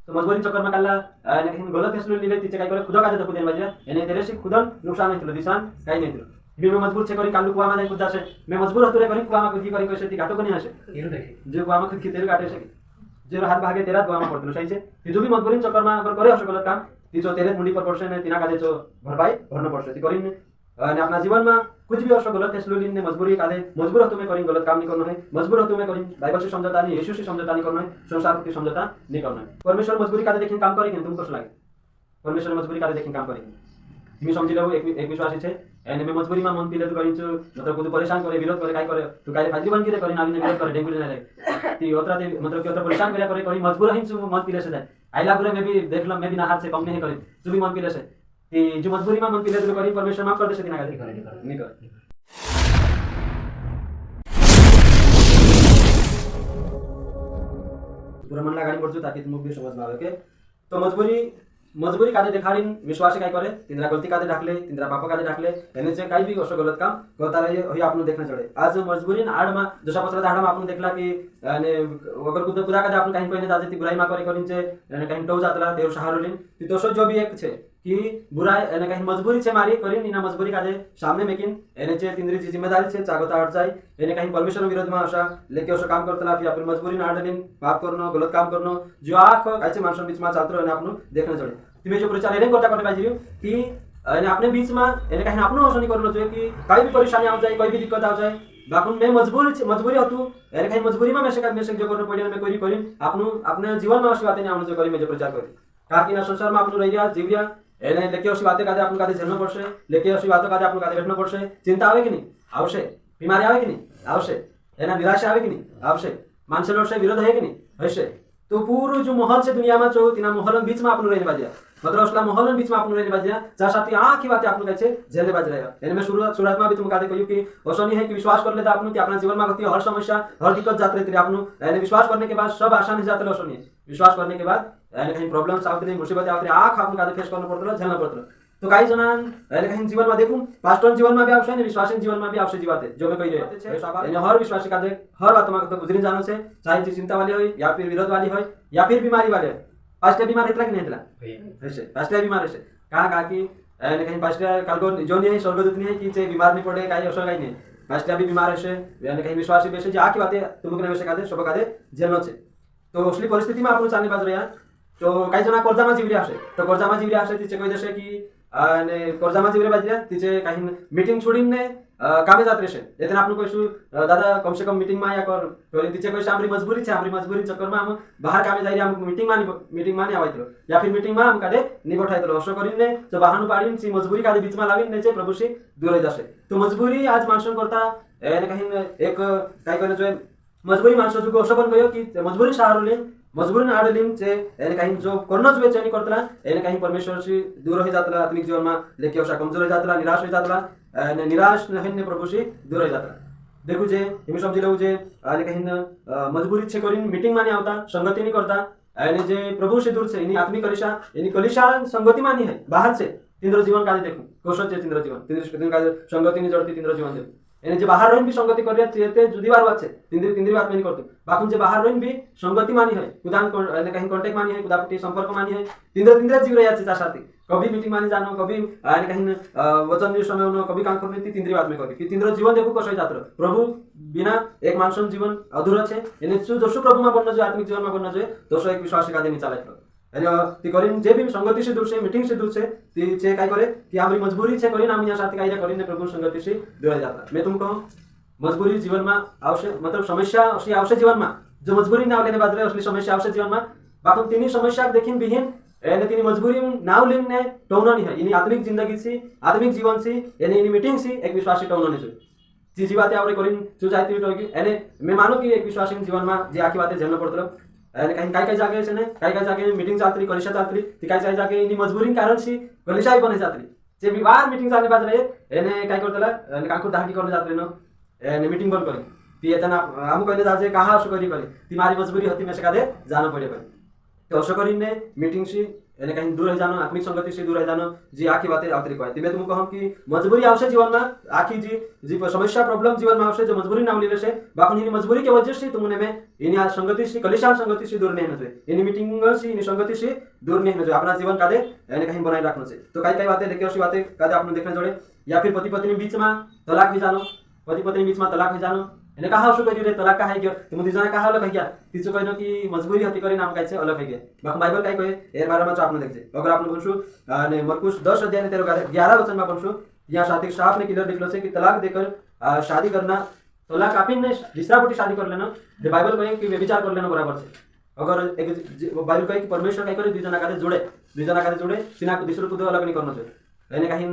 तो मजबूरी चक्कर में काला कहीं गलत फैसलो लिले तिचे काय करे खुदा काजे दखु देन बाजिया एने तेरे से खुदन नुकसान नहीं थलो दिसान काही नहीं थलो भी मैं मजबूर छे करी कालू कुआ में जाई खुदा से मैं मजबूर हतु रे करी कुआ में खुदी करी कैसे ती घाटो कोनी हसे येरो देखे जो कुआ में खुद की तेरे काटे से जो हाथ भागे तेरा दुआ में पड़तलो सही से ती जो भी मजबूरी चक्कर में अगर करे हसे गलत काम ती जो तेरे मुंडी पर पड़से ने तिना काजे जो भरपाई भरनो पड़से ती करिन ने अपना जीवन में कुछ भी असो गलत फैसलो लिने मजबूरी काले मजबूर हतु में करी गलत काम नहीं करना है मजबूर हतु में करी बाइबल से समझौता नहीं यीशु से समझौता नहीं करना है संसार के समझौता नहीं करना है परमेश्वर मजबूरी काले देखिन काम करेंगे तुमको कैसा लगे परमेश्वर मजबूरी काले देखिन काम करेंगे तिमी समझिलो एक विश्वासी छे एने में मजबूरी में मन पीले तो करिन्छु मतलब कुछ परेशान करे विरोध करे काय करे तू काले फाइल बन के करे नाली विरोध करे डेंगू ले ती ओतरा ते मतलब कि ओतरा परेशान करे करी मजबूर हिन्छु मन पीले से जाय आइला बुरे में भी देखलो मैं भी ना हाथ से कम नहीं करी तू भी मन पीले से ती जो मजबूरी में मन पीले तो करी परमेश्वर माफ कर दे से दिना नहीं कर पूरा मन लगानी पड़छु ताकि तुम भी समझ में आवे के तो मजबूरी कादे देखाडीन विश्वास काय करे तिंद्रा गलती कादे ढाकले तिंद्रा पाप कादे ढाकले यानी जे काही भी असो गलत काम करता रहे होई आपण देखना चढे आज मजबूरी आड में जसा पसरा आड में आपण देखला की यानी अगर खुदा कादे आपण काही कोઈને जाजे ती बुराई मा करे करिनचे यानी काही टौ जातला देव सहारोलीन ती तसो जो भी एक छे कि बुराई यानी काही मजबूरी छे मारी करिन इना मजबूरी कादे सामने मेकिन यानी जे तिंद्री जी जिम्मेदारी छे चागोता अड जाय यानी काही परमेश्वर विरोध में असा लेके असो काम करतला की आपण मजबूरी आडलीन पाप करनो गलत काम करनो जो आख कायचे माणसं बीच में चालतो आणि आपण देखना चढे तुम्हें जो प्रचार एने करता करने पाहिजे कि यानी अपने बीच में यानी कहीं आपनो असो नहीं करलो चाहिए कि कोई भी परेशानी आ जाए कोई भी दिक्कत आ जाए बाकुन मैं मजबूरी हतु यानी कहीं मजबूरी में मैसेज जो करनो पड़े मैं कोई करी आपनु अपने जीवन में असली बातें आउनु जो करी मैं जो प्रचार करी ताकि ना संसार में आपनु रहिया जीविया यानी लेके असली बातें कादे आपनु कादे झेलनो पड़से लेके असली बातों कादे आपनु कादे बैठनो पड़से चिंता आवे कि नहीं आवश्य बीमारी आवे कि नहीं आवश्य यानी निराशा आवे कि नहीं आवश्य मानसिक से विरोध है कि नहीं हसे तो पूरो जो महल से दुनिया में चो तिना महल बीच में आपनु रहने बाजिया मतलब असला महल बीच में आपनु रहने बाजिया जा साथी आखी बातें आपनु कहछे झेले बाज रहे यानी मैं शुरुआत में भी तुम कादे कहियो कि असो नहीं है कि विश्वास कर लेता आपनु कि अपना जीवन में गति हर समस्या हर दिक्कत जात रहती आपनु यानी विश्वास करने के बाद सब आसान हो जाते असो नहीं विश्वास करने के बाद यानी कहीं प्रॉब्लम्स आते नहीं मुसीबत आते आख आपनु कादे फेस करना पड़तो झेलना पड़तो तो काही जणां यानी कहीं जीवन में देखूं पास्टर जीवन में भी आवश्यक है विश्वासी जीवन में भी आवश्यक जीवाते जो मैं कही रहे यानी हर विश्वासी कादे हर बात में तो गुजरी जानो से चाहे चिंता वाली हो या फिर विरोध वाली हो या फिर बीमारी वाले पास्टर बीमार इतना कि नहीं इतना ऐसे पास्टर बीमार ऐसे कहा कि यानी कहीं पास्टर कल को जो नहीं है स्वर्गदूत नहीं है कि चे बीमार नहीं पड़े काही असर काही नहीं पास्टर भी बीमार ऐसे यानी कहीं विश्वासी बेसे जे आकी बातें तुमको ने वैसे कादे सब कादे झेलनो छे तो असली परिस्थिति में आपण चालने बाज रहा तो काही जना कर्जामा जीवरी आसे तो कर्जामा जीवरी आसे तिचे कही देशे की आणि कर्जामा जीवरी बाजऱ्या तिचे काही मीटिंग छोडीन ने कामे जात रेशे येते आपण कहिसु दादा कम से कम मीटिंग में या कर तो तिचे कहिसु हमरी मजबूरी चक्कर में हम बाहर कामे जाई हम मीटिंग माने आवायतलो या फिर मीटिंग में हम कादे निबठायतलो असो करिने तो बहानु पाडीन सी मजबूरी कादे बीच में लावीन नेचे प्रभु से दूर जासे तो मजबूरी आज माणसं करता यानी काही एक काय करने जो मजबूरी माणसं जो असो पण गयो की मजबूरी सहारोलीन मजबूरी आडलीन चे यानी कहीं जो करनो जो चेनी करतला यानी कहीं परमेश्वर से दूर हो जातला आत्मिक जीवन में लेके ओसा कमजोर हो जातला निराश हो जातला निराश नहने प्रभु से दूर हो जातला देखु जे हिमी समझिलो जे यानी कहीं मजबूरी छे करिन मीटिंग माने आवता संगति नहीं करता यानी जे प्रभु से दूर से इनी आत्मिक कलिशा संगति मानी है बाहर से तिंद्र जीवन कादे देखु कोसो जे तिंद्र जीवन तिंद्र का संगति नहीं जड़ती तिंद्र जीवन देखु यानी जे बाहर रहिन भी संगति करिया तेते जुदीवार बात छे तिंद्री बात में नहीं करते बाकुन जे बाहर रहिन भी संगति मानी है कुदान यानी कहीं कांटेक्ट मानी है कुदापटी संपर्क मानी है तिंद्र जीव रहिया छे ता साथी कभी मीटिंग माने जानो कभी यानी कहीं वचन नि समय उनो कभी काम करने तिंद्री बात में करके कि तिंद्र जीवन देखु कसो जात्र प्रभु बिना एक मानसन जीवन अधूरा छे यानी जसो प्रभु में बननो जो आत्मिक जीवन में बननो जो तसो एक विश्वासी कादे नि चालाय यानी ती करिन जे भी संगति से दूर से मीटिंग से दूर से ती चे काय करे कि हमरी मजबूरी छे करिन हम या साथी कायदा करिन प्रभु संगति से दूर हो जाता मैं तुमको मजबूरी जीवन में आवश्यक मतलब समस्या असली आवश्यक जीवन में जो मजबूरी नाव लेने बाद असली समस्या आवश्यक जीवन में बाकुन तीनी समस्या देखिन बिहीन यानी तीनी मजबूरी नाव लेने टोनो नहीं है यानी आत्मिक जिंदगी से आत्मिक जीवन से यानी इन मीटिंग से एक विश्वासी टोनो नहीं जी जी बातें आवरे करिन जो चाहती टोगी यानी मैं मानो कि एक विश्वासी जीवन में जे आखी बातें झेलना पड़तलो यानी कहीं काय जागे से ने काय जागे मीटिंग चालतली कलिशा चालतली ती काय जागे इन मजबूरी कारण से कलिशा बने जातली जे विवाह मीटिंग चालने बाद रहे यानी काय करतला यानी कांकू दाहकी करने जात रहे न मीटिंग बंद करी ती येतना हम कहले जाजे कहा असो करी ती मारी मजबूरी होती में से कादे जाना पड़े तो असो करी ने मीटिंग सी એને कहीं दूर रह जानो, आत्मिक संगति से दूर रह जानो, जी आखी बातें आवतरी कहते तिमे तुमको कहम कि मजबूरी आवश्यक जीवन में आखी जी समस्या प्रॉब्लम जीवन में आवश्यक जो मजबूरी नाम लेले से बाकी इन मजबूरी के वजह से तुमने में इन संगति से कलिशान संगति से दूर नहीं होना चाहिए, इन मीटिंग से इन संगति से दूर नहीं होना चाहिए, अपना जीवन कादे यानी कहीं बनाए रखना चाहिए। तो कई बातें लेके उसी बातें कादे आपने देखने जोड़े, या फिर पति पत्नी बीच में तलाक भी जानो, पति पत्नी बीच में तलाक भी जानो, એને कहा શું કર્યું રે તલાક કાહે ગયો તમે દીજાને कहा अलग है क्या तीसो कहनो कि मजबूरी हती करी नाम काई छे अलग है गया बाकी बाइबल काई कहे एर बारे में तो आपने देखजे अगर आपने बनसु ने मरकुस 10 अध्याय ने 11 वचन में बनसु यहाँ साथ साफ ने क्लियर लिखलो छे कि तलाक देकर शादी करना तलाक आपी ने दूसरा पटी शादी कर लेना जे बाइबल कहे कि व्यभिचार कर लेना बराबर छे। अगर एक बाइबल कहे कि परमेश्वर काई करे दुई जना कादे जोड़े सिना को दूसरो को अलग नहीं करना चाहिए एने कहीं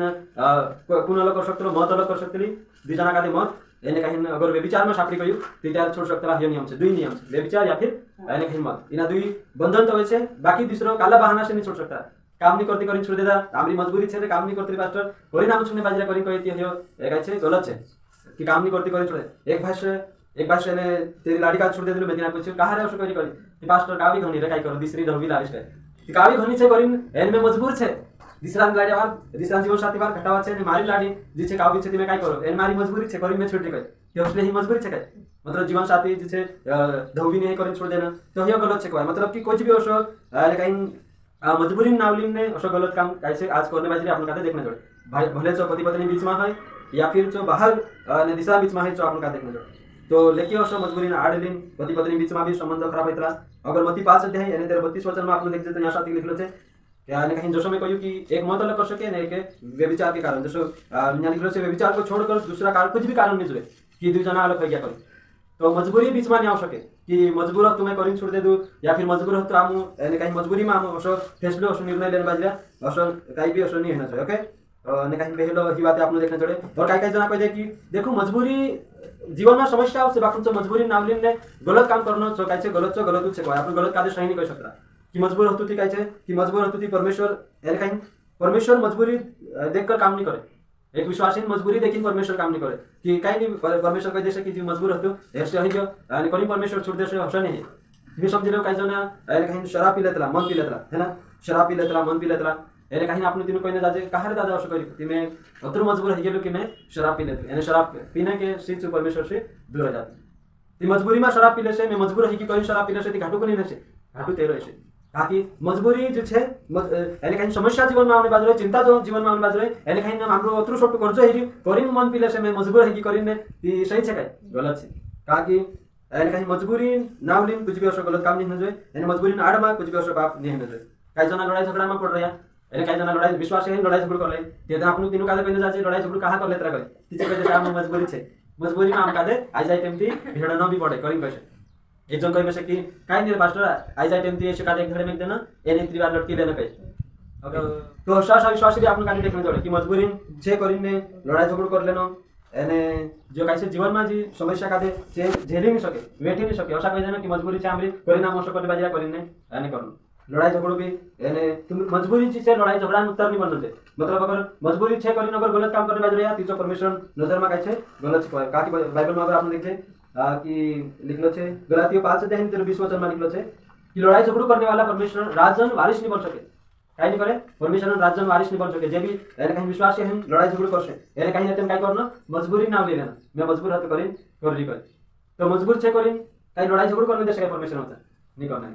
कुन अलग कर सकते मत अलग कर सकते दुई जना कादे मत એને कहीं अगर व्यभिचार में सापड़ी गयो तो त्यार छोड़ सकता है नियम से दुई नियम से व्यभिचार या फिर એને कहीं मत इना दुई बंधन तो होय बाकी दूसरो काला बहाना से नहीं छोड़ सकता काम नहीं करते करी छोड़ देता हमरी मजबूरी छे काम नहीं करते पास्टर कोई नाम सुने बाजरा करी कहती है एक छे गलत छे कि काम नहीं करते करी छोड़े एक भाषा ने तेरी लाड़ी का छोड़ दे दिलो बेदिना पूछो कहा रे उसको करी कि पास्टर कावी घणी रे काई करो दूसरी धोबी लारिस के कावी घणी छे करी एन में मजबूर छे दूसरा लाड़ी बार दूसरा जीवन साथी बार घटावा छे ने मारी लाड़ी जी छे कावी छे तिमे काई करो एन मारी मजबूरी छे करी में छोड़ दे कई कि उसने ही मजबूरी छे कई मतलब जीवन साथी जी छे धोबी नहीं करी छोड़ देना तो ये गलत छे कोई मतलब कि कुछ भी ओसो कहीं मजबूरी नावलीन ने ओसो गलत काम कैसे आज करने बाजरी आपन काते देखने जोड़े भाई भले जो पति पत्नी बीच में है या फिर जो बाहर ने दिशा बीच में है जो आपन का देखने जोड़े तो लेके ओसो मजबूरी ने आड़लीन पति पत्नी बीच में भी संबंध खराब होतला अगर मती 5 अध्याय यानी 32 वचन में आपने देख तो यहाँ साथ लिखलो छे क्या ने कहीं जोशो में कहू कि एक मत अलग कर सके ने एक व्यभिचार के कारण जोशो यानी कि व्यभिचार को छोड़कर दूसरा कारण कुछ भी कारण नहीं जुड़े कि दुई जना अलग हो गया करो तो मजबूरी बीच में नहीं आ सके कि मजबूर हो तुम्हें करी छोड़ दे दू या फिर मजबूर हो तो आम यानी कहीं मजबूरी में आम ओसो फैसलो ओसो निर्णय लेने बाजरा ओसो कहीं भी ओसो नहीं होना चाहिए। ओके ने कहीं पहले ही बात आपने देखने जोड़े और कई जना कह दे कि देखो मजबूरी जीवन में समस्या से बाकी मजबूरी नावलीन ने गलत काम करना जो कहे गलत छे आपने गलत कार्य सही नहीं कर सकता कि मजबूर होतु थी कहे कि मजबूर होतु थी परमेश्वर यानी कहीं परमेश्वर मजबूरी देखकर काम नहीं करे एक विश्वासी मजबूरी देखी परमेश्वर काम नहीं करे कि कहीं नहीं परमेश्वर कह देसे कि जो मजबूर होतु ऐसे हो गयो यानी कोई परमेश्वर छोड़ देसे हौसला नहीं तुम्हें समझ लो कहीं जना यानी कहीं शराब पी लेतला मन पी लेतला है ना शराब पी लेतला मन पी लेतला यानी कहीं आपने तीनों कोई जाजे कहा रे दादा करी तुम्हें अतरू मजबूर हो गेलो कि मैं शराब पी लेती यानी शराब पीने के से परमेश्वर से दूर हो जाती मजबूरी में शराब पी ले से मैं मजबूर है कि कोई शराब पी ले से घाटू को नहीं नसे घाटू तेरो है ताकि मजबूरी जो छे यानी कहीं समस्या जीवन में आउने बाजरे चिंता जो जीवन में आउने बाजरे यानी कहीं हाम्रो अतरू छोटो कर्ज हेरि करिन मन पिले से मैं मजबूर है कि करिन ती सही छे काई गलत छे ताकि यानी कहीं मजबूरी नावलिन कुछ भी असो गलत काम नहीं होना चाहिए यानी मजबूरी आड़ में कुछ भी असो पाप नहीं होना चाहिए कई जना लड़ाई झगड़ा में पड़ रहा यानी कई जना लड़ाई विश्वास है लड़ाई झगड़ कर ले ते आपन तीनों कादे कहने जाचे लड़ाई झगड़ कहा कर लेतरा करे तिचे कहते हम मजबूरी छे मजबूरी में हम कादे आज जाय टेमती भिड़ न भी पड़े करिन कैसे एक जन कह कि काय नहीं पास्टर आई जाए टेम दिए शिकायत एक घड़े में देना एने त्रिवार लटकी लेना कहे तो शास विश्वास भी आपन काने देखने जोड़े कि मजबूरी छे करिन ने लड़ाई झगड़ कर लेनो एने जो कैसे जीवन में जी समस्या कादे से झेली नहीं सके वेठी नहीं सके ऐसा कह देना कि मजबूरी छे हमरी परिणाम असो कर बाजरा करिन ने एने करनो लड़ाई झगड़ भी एने तुम मजबूरी से लड़ाई झगड़ा में उत्तर नहीं बनते थे मतलब अगर मजबूरी छे करिन अगर गलत काम करने बाजरा तीसो परमेश्वर नजर में कैसे गलत छे का कि बाइबल में अगर आपने देखे कि लिखलो छे गलातियों 5 अध्याय 20 वचन में लिखलो छे कि लड़ाई झगड़ करने वाला परमेश्वर राजन वारिस नहीं बन सके काई नहीं करे परमेश्वर राजन वारिस नहीं बन सके जे भी यानी कहीं विश्वास है हम लड़ाई झगड़ करसे यानी कहीं नेतन काई करनो मजबूरी ना ले लेना मैं मजबूर हत करिन कर ली कर तो मजबूर छे करिन काई लड़ाई झगड़ करने दे सके परमेश्वर होता नहीं करना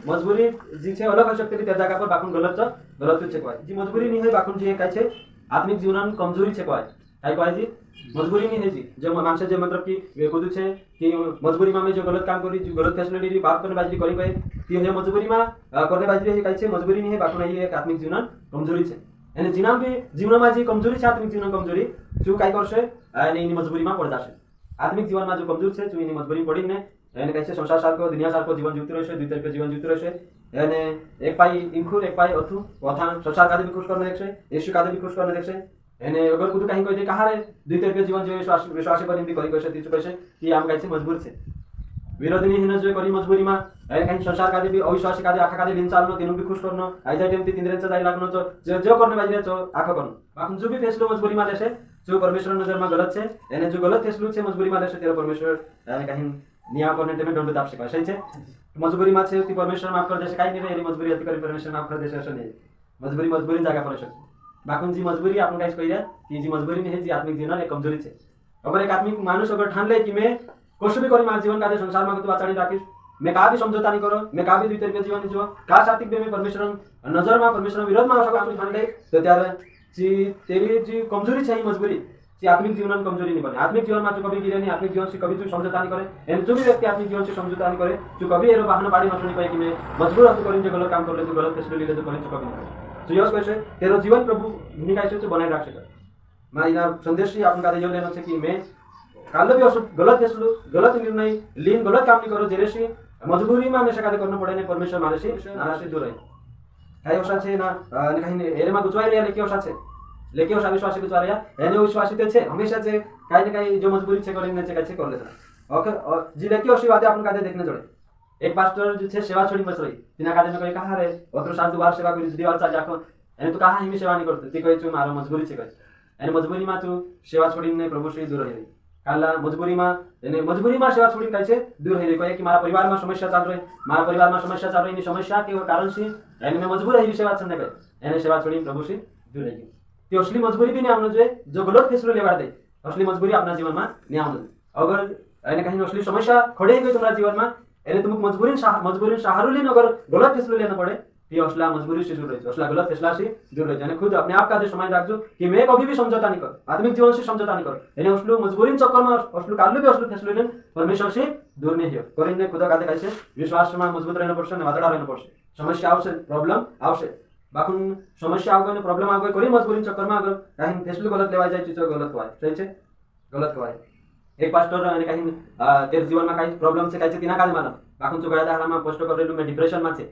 मजबूरी जी छे अलग हो सकते त्या जगह पर बाकुन गलत छे कोई जी मजबूरी नहीं है बाकुन जी काई छे आत्मिक जीवन कमजोरी छे कोई काई कोई जी मजबूरी नहीं है जी जो मानसे जो मतलब कि वे खुद छे कि मजबूरी में जो गलत काम करी जो गलत फैसला ली बात करने बाजरी करी कहे कि ये मजबूरी में करने बाजरी है कहे छे मजबूरी नहीं है बात नहीं है आत्मिक जीवन कमजोरी छे यानी जीना भी जीवन में जी कमजोरी छे आत्मिक जीवन कमजोरी जो काई करसे यानी इन मजबूरी में पड़ जासे आत्मिक जीवन में जो कमजोर छे जो इन मजबूरी पड़ी ने यानी कहे छे संसार साल को दुनिया साल को जीवन जीवते रहे दुई तरह के जीवन जीवते रहे यानी एक पाई इंखुर एक पाई अथु कथा संसार कादे भी खुश करने देखे यीशु कादे भी खुश करने देखे एने अगर कुछ कहीं कहते कहा रे दुई तरह के जीवन जो विश्वास पर भी करी कैसे तीसो कैसे कि हम कैसे मजबूर छे विरोधी नहीं हिन जो करी मजबूरी में एने कहीं संसार कादे भी अविश्वासी कादे आखा कादे दिन चालनो तीनों भी खुश करनो आई जाय टेम 3 दिन से जाई लागनो जो करने बाजरे जो आखा करनो बाकी जो भी फैसलो मजबूरी में लेसे जो परमेश्वर नजर में गलत छे एने जो गलत फैसलो छे मजबूरी में लेसे तेरा परमेश्वर यानी कहीं निया करने टेमे दंड दाप से सही छे मजबूरी में छे ती परमेश्वर माफ कर देशे काई नहीं रे मजबूरी अति करी परमेश्वर माफ कर देशे असं नाही मजबूरी जागा पड़े शकते बाकुन जी मजबूरी आपण काहीच कहिरा की जी मजबूरी नहीं है जी आत्मिक जीवन एक कमजोरी छे अगर एक आत्मिक मानुष अगर ठान ले कि मैं कुछ भी करी मार जीवन का संसार में तू आचारी राखिस मैं का भी समझौता नहीं करो मैं का भी दुई तरीके जीवन जीव का साथिक में परमेश्वर नजर में परमेश्वर विरोध में आवश्यक आपण ठान ले तो त्यार जी तेरी जी कमजोरी छे मजबूरी जी आत्मिक जीवन में कमजोरी नहीं बने आत्मिक जीवन में तू कभी गिरे नहीं आत्मिक जीवन से कभी तू समझौता नहीं करे एन जो भी व्यक्ति आत्मिक जीवन से समझौता नहीं करे तू कभी एरो बहाना बाड़ी मत नहीं पाए कि मैं मजबूर हूं करिन जे गलत काम कर ले तू गलत फैसला ले ले तो करिन कभी नहीं तो यस कैसे तेरो जीवन प्रभु भूमिका से बनाए रख सके मैं इना संदेश ही आपन का यो लेना छे कि मैं काल भी गलत फैसलो गलत निर्णय लीन गलत काम नहीं करो जेरेसी मजबूरी में हमेशा कार्य करना पड़े ने परमेश्वर मारे से नाराज दूर रहे काही वर्षा छे ना कहीं एरे में गुचवाई रे लेके वर्षा छे लेके वर्षा विश्वासी गुचवा रे एने विश्वासी ते छे हमेशा छे काही न काही जो मजबूरी छे करिने छे काछे कर लेता ओके और जी लेके वर्षी बात आपन कादे देखने जोड़े एक पास्टर जो छे सेवा छोड़ी बस रही तिना कादे में कही कहा रे ओतरो साल दुबार सेवा करी दीवार चा जाखो एने तो कहा हिमी सेवा नहीं करते ती कही छु मारो मजबूरी छे कही एने मजबूरी में तू सेवा छोड़ीने प्रभु से दूर रही काला मजबूरी में सेवा छोड़ी कैसे दूर है कोई कि मारा परिवार में समस्या चल रही मारा परिवार में समस्या चल रही समस्या के कारण से यानी मैं मजबूर है सेवा छोड़ने पे यानी सेवा छोड़ी प्रभु से दूर रही तो असली मजबूरी भी नहीं आउनु जो गलत फैसलो लेवा दे असली मजबूरी अपना जीवन में नहीं आउनु अगर यानी कहीं असली समस्या खड़े गई तुम्हारा जीवन में यानी तुम मजबूरी सहारा लेन अगर गलत फैसलो लेना पड़े ये असला मजबूरी से दूर रही असला गलत फैसला से दूर रही यानी खुद अपने आप का समय रखो कि मैं कभी भी समझौता नहीं कर आत्मिक जीवन से समझौता नहीं कर यानी असलू मजबूरी चक्कर में असलू कालू भी असलू फैसलो लेन परमेश्वर से दूर नहीं हो करिने खुद का कैसे विश्वास में मजबूत रहना पड़े वादड़ा रहना पड़े समस्या आवश्य प्रॉब्लम आवश्य बाकुन समस्या आगे प्रॉब्लम आगे करी मजबूरी चक्कर में अगर कहीं फैसलो गलत लेवा जाए चीज गलत हुआ सही है गलत हुआ एक पास्टर यानी कहीं तेरे जीवन में कहीं प्रॉब्लम से कैसे तिना काज मानो बाकुन जो गया था पोस्ट कर रेलू में डिप्रेशन में छे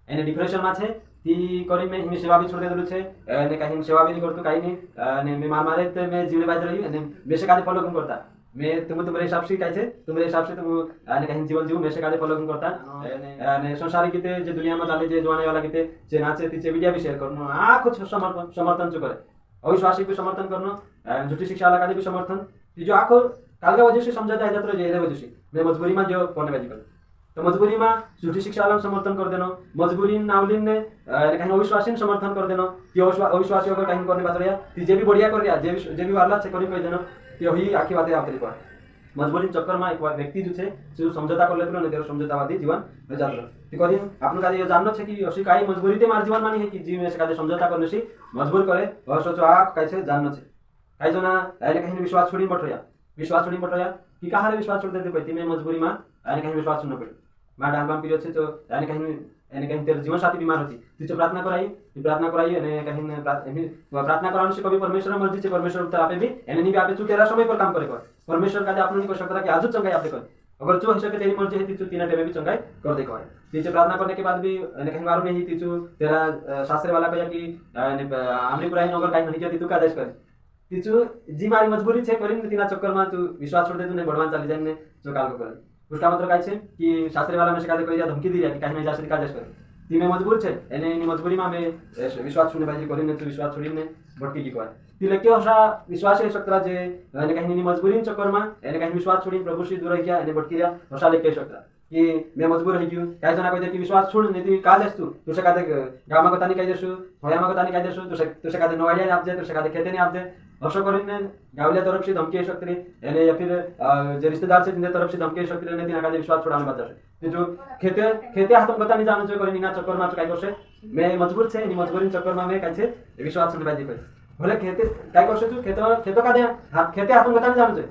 एने डिप्रेशन में छे ती करी में हिमी सेवा भी छोड़ दे दलु छे एने कहीं सेवा भी नहीं करतो काई नहीं ने मैं मारे ते मैं जीवन बाज रही एने मेसे कादे फॉलो कौन करता मैं तुम्हारे हिसाब से कैसे तुम्हारे हिसाब से तुम एने कहीं जीवन जीव मेसे कादे फॉलो कौन करता एने संसारी गीते जे दुनिया में चाले जे जवाने वाला गीते जे नाचे तीचे वीडियो भी शेयर करनो आ कुछ समर्थन जो करे अविश्वासी भी समर्थन करनो झूठी शिक्षा वाला कादे भी समर्थन जो आखो काल का वजह से समझाता है जात्र जे वजह से मैं मजबूरी में जो करने बाजी कर तो मजबूरी में झूठी शिक्षा वाला समर्थन कर देना मजबूरी नावलिन ने कहीं अविश्वासी समर्थन कर देना कि अविश्वासी अगर कहीं करने बात रहा जे भी बढ़िया कर रहा जे भी वाला से करी कह देना तो यही आखी बातें आप देखो मजबूरी चक्कर में एक व्यक्ति जो छे जो समझौता कर लेतो ने तेरो समझौतावादी जीवन में जात रह ती करी आपन का ये जाननो छे कि अशी काई मजबूरी ते मार जीवन मानी है कि जी में से कादे समझौता करने से मजबूर करे और सोचो आ कैसे जाननो छे काई जना आले कहीं विश्वास छोड़ी बटया कि कहा रे विश्वास छोड़ देते कहती मैं मजबूरी में आले कहीं विश्वास छोड़ना पड़े मां डालबाम पीरियड से तो यानी कहीं तेरे जीवन साथी बीमार होती ती जो प्रार्थना कराई यानी कहीं प्रार्थना कराने से कभी परमेश्वर मर्जी से परमेश्वर तो आपे भी यानी नहीं आपे तू तेरा समय पर काम करे परमेश्वर का आपने नहीं कर सकता कि आज चंगाई आप देखो अगर जो हिसाब तेरी मर्जी है तीचू तीन टेमे भी चंगाई कर देखो तीचे प्रार्थना करने के बाद भी यानी कहीं मारो नहीं तीचू तेरा शास्त्र वाला कहा कि आमरी पुराई अगर कहीं नहीं जाती तू का आदेश करे तीचू जी मारी मजबूरी छे करिन तीना चक्कर में तू विश्वास छोड़ दे तू नहीं बढ़वान चली जाने जो काल को करे उसका मतलब काय छे कि शास्त्री वाला में से कादे कहिया धमकी दी कि कहीं नहीं जा सकती काज कर ती में मजबूर छे एने नी मजबूरी में विश्वास छोड़ने बाजी करिन तो विश्वास छोड़ीने भटकी की कहय ती लेके हसा विश्वास है सकता जे एने कहीं नी मजबूरी चक्कर में एने कहीं विश्वास छोड़ी प्रभु से दूर रह गया एने भटकी गया हसा लेके सकता कि मैं मजबूर है क्यों काय जना कहते कि विश्वास छोड़ नहीं ती काज तू तुसे कादे गामा को तानी काय देसु होयामा को तानी काय देसु तुसे कादे नवाडिया आप जे तुसे कादे खेते नहीं आप जे असं करीने गावल्या तरफ से धमकी है सकती यानी या फिर जो रिश्तेदार से जिनके तरफ से धमकी है सकती ने दिन आगे विश्वास छोड़ाने बात है जो खेते हाथ में नहीं जानो जो करी ना चक्कर में काय करसे मैं मजबूर छे नी मजबूरी चक्कर में मैं कैसे विश्वास छोड़ने बाजी कर भले खेते काय करसे तू खेतो का दे हाथ खेते हाथ में नहीं जानो जो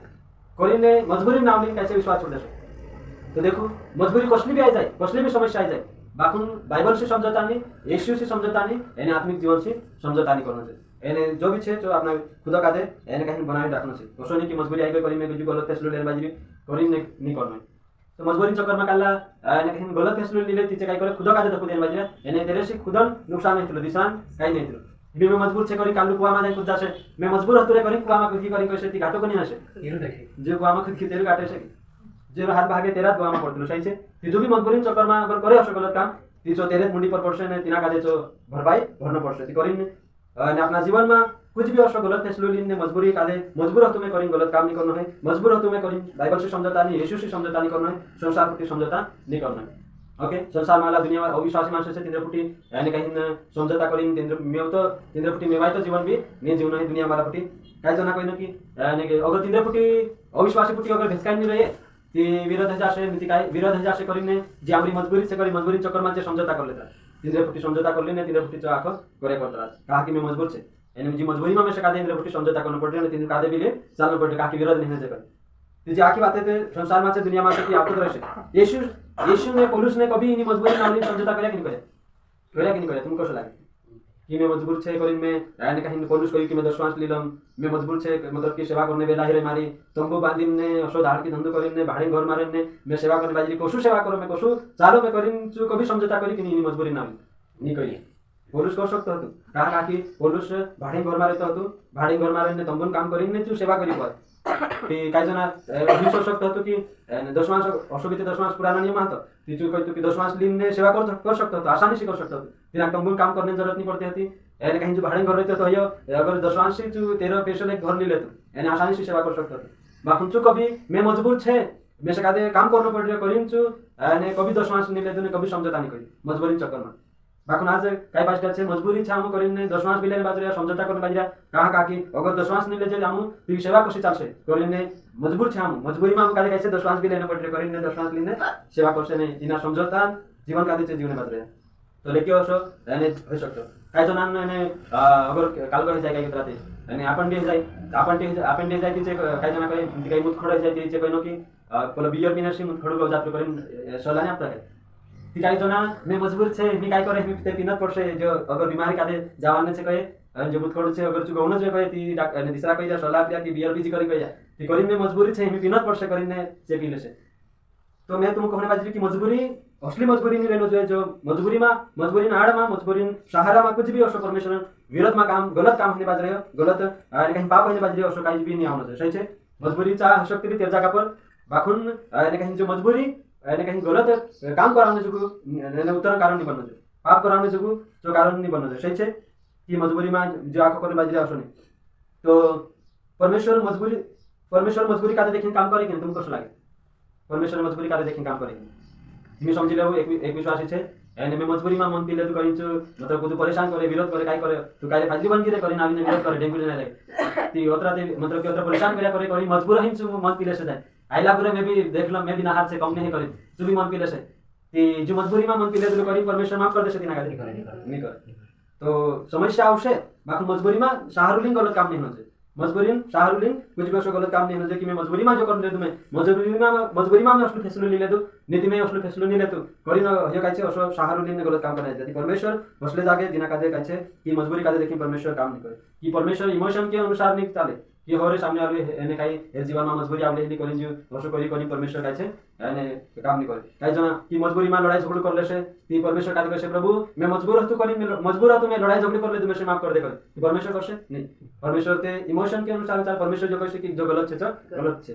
करीने मजबूरी नाम नहीं कैसे विश्वास छोड़ दे तो देखो मजबूरी कसली भी आ जाए कसली भी समस्या आ जाए बाकुन बाइबल से समझौता नहीं यीशु से समझौता नहीं यानी आत्मिक जीवन से समझौता नहीं करना चाहिए एने जो भी छे जो अपना खुदा का दे एने कहीं बनाए रखना चाहिए तो सोनी की मजबूरी आई गई करी में कुछ गलत फैसलो लेने बाजी करी नहीं करना तो मजबूरी चक्कर में काला एने कहीं गलत फैसलो ले तीचे काई करे खुदा का दे तो खुद देने बाजी एने तेरे से खुदन नुकसान नहीं थलो दिसान काई नहीं थलो भी मैं मजबूर छे करी कालू कुआ में जाई खुद जासे मैं मजबूर हतुरे करी कुआ में खुद की करी कैसे ती घाटो को नहीं आसे ये देखे जो कुआ में खुद की तेरे काटे से जे हाथ भागे तेरा दुआ में पड़तलो सही छे ती जो भी मजबूरी चक्कर में अगर करे असो गलत काम ती जो तेरे मुंडी पर पड़से ने तिना का दे जो भरपाई भरना पड़से ती करी ने अपना जीवन में कुछ भी और गलत फैसलो लीने मजबूरी कादे मजबूर हो तुम्हें करिन गलत काम नहीं करना है, मजबूर हो तुम्हें करिन बाइबल से समझौता नहीं, यीशु से समझौता नहीं करना है, संसार प्रति समझौता नहीं करना है। ओके संसार माला दुनिया अविश्वासी माणसं तिंद्र फुटी यानी काही समझौता करीन तिंद्र मेव तो तिंद्र फुटी मेवाय तो जीवन भी नहीं जीवन है दुनिया माला फुटी काय जना कोई न की यानी कि अगर तिंद्र फुटी अविश्वासी फुटी अगर भेसकाई नहीं रहे ती विरोध है जासे मिति काय विरोध है जासे करीने जे आमरी मजबूरी से करी मजबूरी चक्कर में जे समझौता कर लेता तिंद्र फुटी समझौता कर लेने तिंद्र फुटी आखो करे करता कहा कि मैं मजबूर छे यानी जी मजबूरी में से कादे तिंद्र फुटी समझौता करना पड़ रहा तिंद्र कादे बिले चलना पड़ रहा कि विरोध नहीं है कर जी आखी बातें थे संसार में से दुनिया में से कि आपको तरह से यीशु ने पौलुस ने कभी इन्हीं मजबूरी नाम समझौता करे कि नहीं करे कि नहीं करे तुमको कैसा लगे कि मैं मजबूर छे करिन में यानी कहीं पौलुस कोई कि मैं 10 मास लीलम मैं मजबूर छे मतलब कि सेवा करने बेला हिरे मारी तंबू बांधिन ने असो धाड़ की धंधो करिन ने भाड़ी घर मारन ने मैं सेवा करने बाजी कोसु सेवा करो मैं कोसु चालो मैं करिन जो कभी समझौता करी कि नहीं मजबूरी नाम नहीं करी पौलुस कर सकता तू कहा कि पौलुस भाड़ी घर मारे तो तू भाड़ी घर मारन ने तंबून काम करिन ने तू सेवा करी पर कि काही जना विश्व शकतो होतो की 10 मास असुबिते 10 मास पुराना नियम હતો ती जो कहतो कि 10 मास लीन ने सेवा कर सकतो तो आसानी से कर सकतो तिना तंबू काम करने जरूरत नहीं पड़ती थी यानी कहीं जो भाड़े घर रहते तो यो अगर 10 मास से जो 13 पैसे ले घर ले लेतो यानी आसानी से सेवा कर सकतो बाकुन छु कभी मैं मजबूर छे मैं सकादे काम करनो पड़ रहा करिन छु यानी कभी 10 मास नहीं लेतो ने कभी समझौता नहीं करी मजबूरी चक्कर में बाकुन आज काय पास छे मजबूरी छा हम करिन ने 10 मास बिले बाजरे समझौता करने बाजरा कहा का कि अगर 10 मास नहीं ले जे हम ती सेवा कसी चालसे करिन ने मजबूर छे हम मजबूरी में हम काले कैसे 10 मास बिले न पड़रे करिन ने 10 मास लिने सेवा करसे नहीं इना समझौता जीवन कादे छे जीवन बाजरे तो लेके असो यानी हो सकतो काय जनान ने अगर काल कर जाय काय कराते यानी आपण दे जाय तिचे काय जना काय मुत खडा जाय तिचे कहिनो की पला बियर मिनरसी मुत खडो जात करिन सलाने आपता है ती काही जना मैं मजबूर छे मी काय करे मी ते पिनत पड़से जो अगर बीमारी कादे जावाने छे कहे जो मुत खडो छे अगर चु गौन जे कहे ती ने दिसरा कहि जा सलाह दिया कि बियर बीजी करी कहि ती करिन में मजबूरी छे मी पिनत पड़से करिन ने जे पी लेसे तो मैं तुमको कहने बाजी कि मजबूरी असली मजबूरी नहीं रहनो जो मजबूरी नाड़ में मजबूरी सहारा में कुछ भी असो परमेश्वर विरोध में काम गलत काम होने बाज रहे हो गलत कहीं पाप होने बाज रहे हो असो कहीं भी नहीं आना चाहिए सही है मजबूरी चा शक्ति भी तेर जगह पर बाखुन कहीं जो मजबूरी कहीं गलत काम कराने जो उत्तर कारण नहीं बनना चाहिए पाप कराने जो कारण नहीं बनना चाहिए सही है कि मजबूरी में जो आंखों करने बाज रहे असो नहीं तो परमेश्वर मजबूरी का देखिए काम करेगी तुमको कसं लगे परमेश्वर मजबूरी का देखिए काम करेगी तुम्हें समझी लो एक विश्वासी छे यानी मैं मजबूरी में मन पीले तू कहीं मतलब कुछ परेशान करे विरोध करे काय करे तू काय फाजली बन गिरे करी नावी ने विरोध करे डेंगू ने लगे ती ओतरा ते मतलब कि ओतरा परेशान करे करे करी मजबूर हिन छु मन पीले से जाए आइला पूरे में भी देख लो मैं भी नहार से कम नहीं करे तू भी मन पीले से ती जो मजबूरी में मन पीले तू करी परमेश्वर माफ कर दे से ना नहीं करे तो समस्या आवश्य बाकी मजबूरी में सहारुलिंग गलत काम नहीं होना चाहिए मजबूरी शाहरुलिन कुछ भी गलत काम नहीं होना कि मैं मजबूरी में जो कर ले तुम्हें मजबूरी में असलो फैसलो ले ले दो नीति में असलो फैसलो नहीं ले तो करी न हे काचे असो शाहरुलिन ने गलत काम करना चाहिए परमेश्वर बसले जाके दिना कादे काचे कि मजबूरी कादे देखि परमेश्वर काम नहीं करे कि परमेश्वर इमोशन के अनुसार नहीं चाले कि होरे सामने आले एने काई ए जीवन में मजबूरी आवले नहीं करिन जो असो करी परमेश्वर काचे एने काम नहीं करे काई जना कि मजबूरी में लड़ाई झगड़ा कर ले से ती परमेश्वर कादे कसे प्रभु मैं मजबूर हूं करी मजबूर हूं मैं लड़ाई झगड़ा कर ले तुम्हें से माफ कर दे कर परमेश्वर करसे नहीं परमेश्वर ते इमोशन के अनुसार चाल परमेश्वर जो कहे कि जो गलत छे गलत छे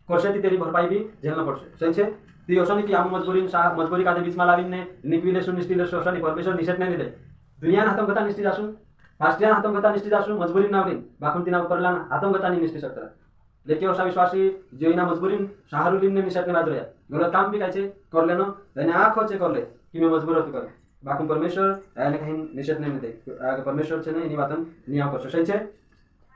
करसे ती तेरी भरपाई भी झेलना पड़से सही छे ती ओसनी कि हम मजबूरी कादे बीच में लाविन ने निक्विलेशन निस्टिलेशन ओसनी परमेश्वर निषेध नहीं दे दुनिया हातम गता निष्ठि जासु फास्टिया हातम गता निष्ठि जासु मजबूरी नावलिन बाकुन तिना परला हातम गता निष्ठि सकता लेकिन ओसा विश्वासी जो इना मजबूरी शाहरुलिन ने निषेध ने बाज रहा गलत काम भी काचे कर लेनो यानी आंख होचे कर ले कि मैं मजबूर हूं कर बाकुन परमेश्वर यानी कहीं निषेध नहीं दे परमेश्वर छे ने इनी बातन नियम कर सही छे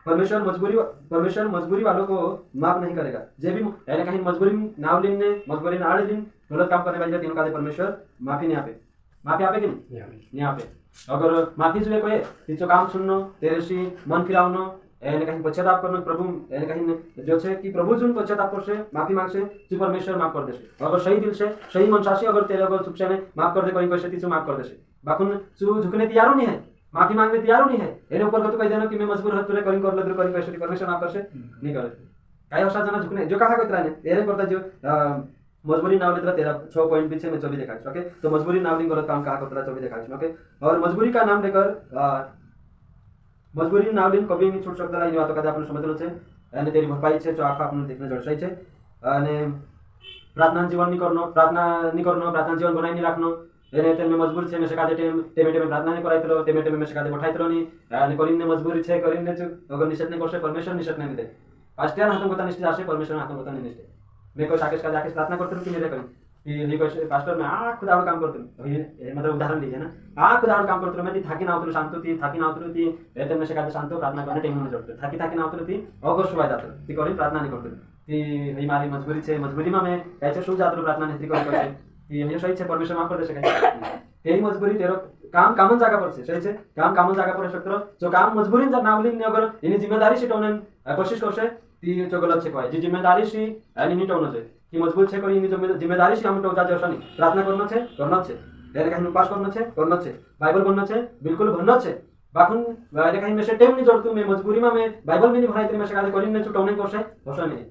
परमेश्वर मजबूरी वालों को माफ नहीं करेगा जे भी यानी कहीं मजबूरी नावलिन ने मजबूरी नाड़े दिन गलत काम करने वाले तीनों का परमेश्वर माफी नहीं आपे कि नहीं आपे अगर माफी जुए कोई तिचो काम सुननो तेरेसी मन फिराउनो यानी कहीं पश्चाताप करनो प्रभु यानी कहीं जो छे कि प्रभु जुन पश्चाताप करसे माफी मांगसे ती परमेश्वर माफ कर देसे अगर सही दिल से सही मन से अगर तेरे अगर चुपसे ने माफ कर दे कोई कैसे तिचो माफ कर देसे बाकुन चु झुकने तैयार नहीं है माफी मांगने तैयार नहीं है एने ऊपर तो कह देना कि मैं मजबूर हूं तुरे कहीं कर ले कहीं कैसे परमेश्वर माफ करसे नहीं करे काय असा जना झुकने जो कहा कोतरा ने एरे करता जो मजबूरी नावली तरह तेरा 6 पॉइंट पीछे मैं 24 दिखाई ओके तो मजबूरी नावली गलत काम कहा कोतरा 24 दिखाई ओके और मजबूरी का नाम लेकर मजबूरी नावली कभी नहीं छूट सकता इन बातों का आपने समझ लो छे અને તેરી ભરપાઈ છે જો આખા આપણને દેખને જળસાઈ છે અને પ્રાર્થના જીવન ની કરનો પ્રાર્થના જીવન બનાવી ની રાખનો એને તેમને મજબૂર છે મેં શકાદે ટેમે ટેમે પ્રાર્થના નહીં કરાયતલો ટેમે ટેમે મેં શકાદે પઠાયતલો ની અને કરીને મજબૂરી છે કરીને જ અગર નિષેધ નહીં કરશે પરમેશ્વર નિષેધ નહીં દે પાસ્ટિયાન હાથમ ગતા નિષ્ઠ આશે પરમેશ્વર હાથમ ગતા નિષ્ઠ મેં કોઈ સાકેશ કાજે પ્રાર્થના करते कि मेरे करी ये कोई पास्टर में खुदा काम करते ये मतलब उदाहरण लीजिए ना खुदा काम करते मैं थाकी ना उतरू शांत थी थाकी ना उतरू थी तेमने शकादे शांत प्रार्थना करने टाइम में जोड़ते थाकी थाकी ना उतरू थी अगस्त सुबह जाते ती करी प्रार्थना नहीं करते ती ही मारी मजबूरी छे मजबूरी में मैं कैसे सो जाते प्रार्थना नहीं करते ये सही छे परमेश्वर माफ कर दे सके तेरी मजबूरी तेरो काम कामन जागा पर सही छे काम कामन जागा पर शकतो जो काम मजबूरी जर नावली ने अगर इनी जिम्मेदारी से टोने कोशिश करसे ती जो गलत छे कोई जी जिम्मेदारी से इनी टोनो छे कि मजबूर छे करी इनी जिम्मेदारी से हम टोजा जसनी प्रार्थना करनो छे तेरे कहीं उपास करनो छे बाइबल बननो छे बिल्कुल बननो छे बाकुन वाले कहीं में से टाइम नहीं जोड़तू मैं मजबूरी में मैं बाइबल में नहीं भराई तेरे में से काले करी ने टोने करसे होसा नहीं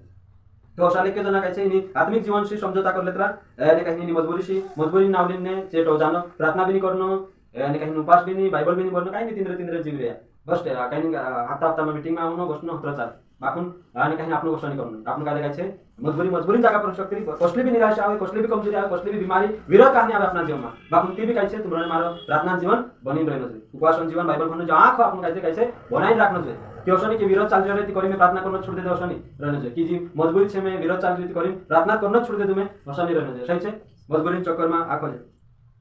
तो शाले के जना कैसे इनी आत्मिक जीवन से समझौता कर लेतरा ने कहीं इनी मजबूरी नावलिन ने जे टो जानो प्रार्थना भी नहीं करनो ने कहीं उपास भी नहीं बाइबल भी नहीं बोलनो कहीं नहीं तीन जीव रे बस कहीं हफ्ता में मीटिंग में आउनो बसनो हत्र चाल बाकुन आने कहीं आपनो क्वेश्चन करनो आपनो काले कैसे मजबूरी जागा पर शक्ति कसली भी निराशा आवे कसली भी कमजोरी आवे कसली भी बीमारी विरोध कहानी आवे अपना जीवन में बाकुन ती भी कैसे तुमरे मारो प्रार्थना जीवन बनी रहनो छे उपवासन जीवन बाइबल भनो जो आंख आपनो कैसे बनाई राखनो छे क्योशनी के विरोध चाल रही करी में प्रार्थना करना छोड़ दे दो नहीं रहने से कि जी मजबूरी छे में विरोध चाल रही करी प्रार्थना करना छोड़ दे दो मैं नहीं रहने से सही छे मजबूरी चक्कर में आखो जे